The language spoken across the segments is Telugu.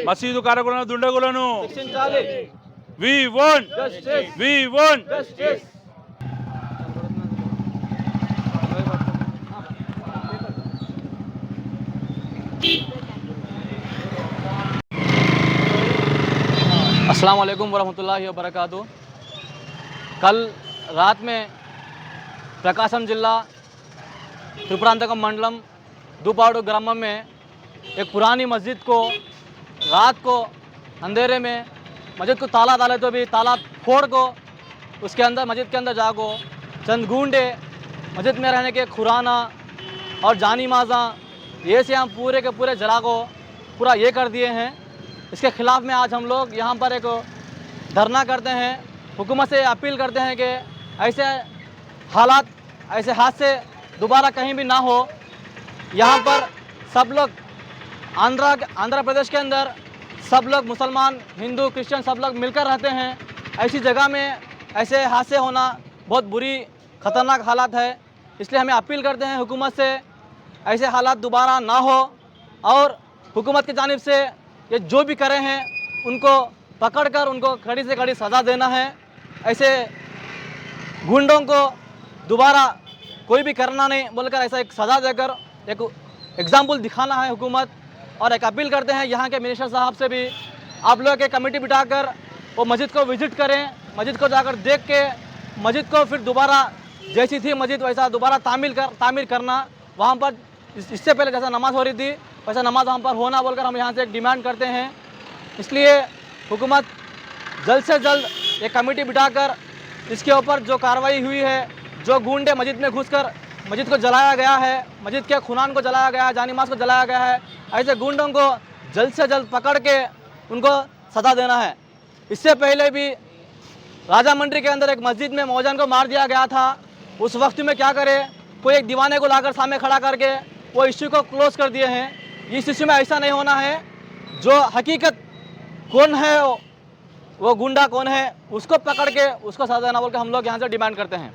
మసీదు కారకులను దుండగులను వి వాంట్ अस्सलाम वालेकुम वरहमतुल्लाहि वबरकातुहू। कल रात में प्रकाशम जिला त्रिपुरांतकम मंडलम दुपाड़ू ग्राम में एक पुरानी मस्जिद को रात को अंधेरे में मस्जिद को ताला डाले तो भी ताला फोड़ को उसके अंदर मस्जिद के अंदर जाको चंद गूंडे मस्जिद में रहने के खुराना और जानी माजा ये से हम पूरे के पूरे जला को पूरा ये कर दिए हैं। इसके ख़िलाफ़ में आज हम लोग यहाँ पर एक धरना करते हैं। हुकूमत से अपील करते हैं कि ऐसे हालात ऐसे हादसे दोबारा कहीं भी ना हो। यहाँ पर सब लोग आंध्र प्रदेश के अंदर सब लोग मुसलमान हिंदू क्रिश्चियन सब लोग मिलकर रहते हैं। ऐसी जगह में ऐसे हादसे होना बहुत बुरी ख़तरनाक हालात है। इसलिए हमें अपील करते हैं हुकूमत से ऐसे हालात दोबारा ना हो और हुकूमत की जानिब से ये जो भी करे हैं उनको पकड़कर उनको कड़ी से कड़ी सज़ा देना है। ऐसे गुंडों को दोबारा कोई भी करना नहीं बोलकर ऐसा एक सज़ा देकर एक एग्जाम्पल दिखाना है हुकूमत। और एक अपील करते हैं यहाँ के मिनिस्टर साहब से भी आप लोग एक कमेटी बिठाकर वो मस्जिद को विज़िट करें, मस्जिद को जाकर देख के मस्जिद को फिर दोबारा जैसी थी मस्जिद वैसा दोबारा तामीर करना। वहाँ पर इससे पहले जैसा नमाज़ हो रही थी वैसा नमाज वहाँ पर होना बोलकर हम यहाँ से एक डिमांड करते हैं। इसलिए हुकूमत जल्द से जल्द एक कमेटी बिठाकर इसके ऊपर जो कार्रवाई हुई है, जो गुंडे मस्जिद में घुसकर मस्जिद को जलाया गया है, मस्जिद के खुनान को जलाया गया है, जानी मास को जलाया गया है, ऐसे गुंडों को जल्द से जल्द पकड़ के उनको सज़ा देना है। इससे पहले भी राजामंड्री के अंदर एक मस्जिद में मौजान को मार दिया गया था। उस वक्त में क्या करे, कोई एक दीवाने को लाकर सामने खड़ा करके वो इश्यू को क्लोज कर दिए हैं। इस इश्यू में ऐसा नहीं होना है। जो हकीकत कौन है वो गुंडा कौन है उसको पकड़ के उसको सजा देना बोल के हम लोग यहाँ से डिमांड करते हैं।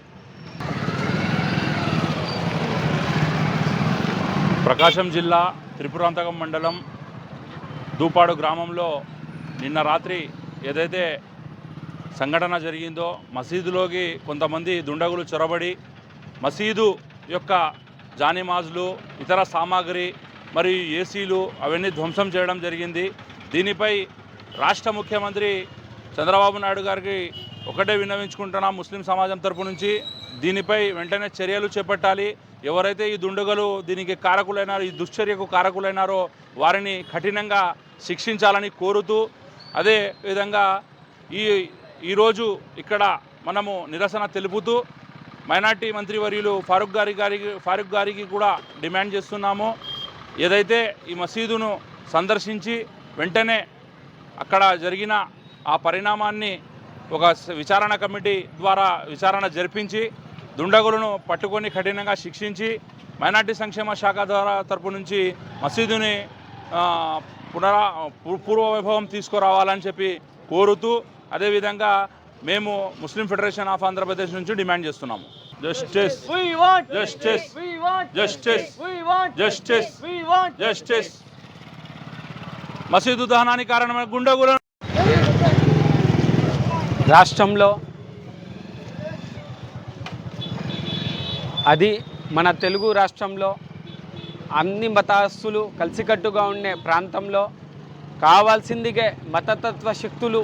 ప్రకాశం జిల్లా త్రిపురాంతకం మండలం దూపాడు గ్రామంలో నిన్న రాత్రి ఏదైతే సంఘటన జరిగిందో మసీదులోకి కొంతమంది దుండగులు చొరబడి మసీదు యొక్క జానిమాజులు ఇతర సామాగ్రి మరియు ఏసీలు అవన్నీ ధ్వంసం చేయడం జరిగింది। దీనిపై రాష్ట్ర ముఖ్యమంత్రి చంద్రబాబు నాయుడు గారికి ఒకటే విన్నవించుకుంటున్నాం ముస్లిం సమాజం తరపు నుంచి దీనిపై వెంటనే చర్యలు చేపట్టాలి। ఎవరైతే ఈ దుండగులు దీనికి కారకులైనారో ఈ దుశ్చర్యకు కారకులైనారో వారిని కఠినంగా శిక్షించాలని కోరుతూ అదే విధంగా ఈరోజు ఇక్కడ మనము నిరసన తెలుపుతూ మైనార్టీ మంత్రివర్యులు ఫారూక్ గారికి కూడా డిమాండ్ చేస్తున్నాము। ఏదైతే ఈ మసీదును సందర్శించి వెంటనే అక్కడ జరిగిన ఆ పరిణామాన్ని ఒక విచారణ కమిటీ ద్వారా విచారణ జరిపించి దుండగులను పట్టుకొని కఠినంగా శిక్షించి మైనార్టీ సంక్షేమ శాఖ ద్వారా తరపు నుంచి మసీదుని పూర్వ వైభవం తీసుకురావాలని చెప్పి కోరుతూ అదేవిధంగా మేము ముస్లిం ఫెడరేషన్ ఆఫ్ ఆంధ్రప్రదేశ్ నుంచి డిమాండ్ చేస్తున్నాము। Justice justice justice justice justice మసీదు దహనానికి కారణమైన గుండగులను రాష్ట్రంలో అది మన తెలుగు రాష్ట్రంలో అన్ని మతస్థులు కలిసికట్టుగా ఉండే ప్రాంతంలో కావాల్సిందిగా మతతత్వ శక్తులు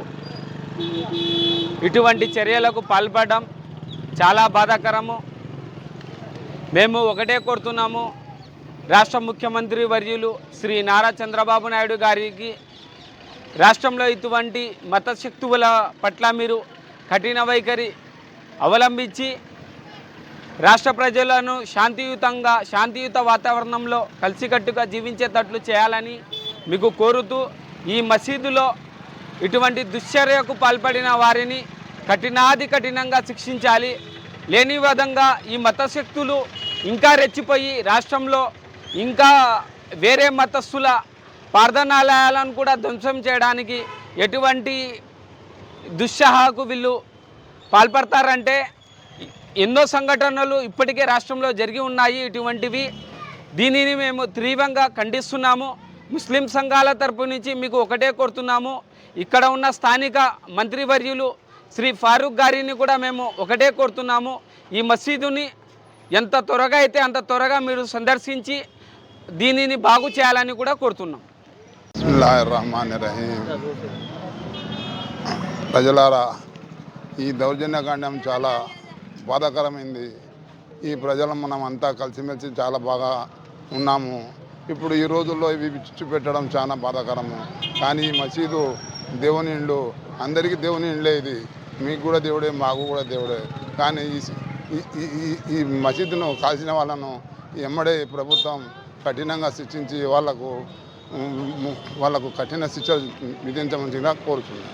ఇటువంటి చర్యలకు పాల్పడడం చాలా బాధాకరము। మేము ఒకటే కోరుతున్నాము, రాష్ట్ర ముఖ్యమంత్రి వర్యులు శ్రీ నారా చంద్రబాబు నాయుడు గారికి రాష్ట్రంలో ఇటువంటి మత శక్తుల పట్ల మీరు కఠిన వైఖరి అవలంబించి రాష్ట్ర ప్రజలను శాంతియుత వాతావరణంలో కలిసికట్టుగా జీవించేటట్లు చేయాలని మీకు కోరుతూ ఈ మసీదులో ఇటువంటి దుశ్చర్యకు పాల్పడిన వారిని కఠినంగా శిక్షించాలి। లేని విధంగా ఈ మత శక్తులు ఇంకా రెచ్చిపోయి రాష్ట్రంలో ఇంకా వేరే మతస్థుల ప్రార్థనాలయాలను కూడా ధ్వంసం చేయడానికి ఎటువంటి దుస్సాహకు వీళ్ళు పాల్పడతారంటే ఎన్నో సంఘటనలు ఇప్పటికే రాష్ట్రంలో జరిగి ఉన్నాయి ఇటువంటివి। దీనిని మేము తీవ్రంగా ఖండిస్తున్నాము। ముస్లిం సంఘాల తరపు నుంచి మీకు ఒకటే కోరుతున్నాము, ఇక్కడ ఉన్న స్థానిక మంత్రివర్యులు శ్రీ ఫారూక్ గారిని కూడా మేము ఒకటే కోరుతున్నాము, ఈ మసీదుని ఎంత త్వరగా అయితే అంత త్వరగా మీరు సందర్శించి దీనిని బాగు చేయాలని కూడా కోరుతున్నాం. బిస్మిల్లాహిర్రహమానిర్రహీం. ప్రజలారా, ఈ దౌర్జన్యకాండం చాలా బాధాకరమైంది. ఈ ప్రజలు మనం అంతా కలిసిమెలిసి చాలా బాగా ఉన్నాము. ఇప్పుడు ఈ రోజుల్లో ఇవి చిచ్చు పెట్టడం చాలా బాధాకరము. కానీ ఈ మసీదు దేవుని ఇల్లు, అందరికీ దేవుని ఇళ్ళే. ఇది మీకు కూడా దేవుడే, మాకు కూడా దేవుడే. కానీ ఈ మసీదును కాల్చిన వాళ్ళను ఎమ్మడే ప్రభుత్వం కఠినంగా శిక్షించి వాళ్లకు కఠిన శిక్ష విధించమని కోరుతున్నాను.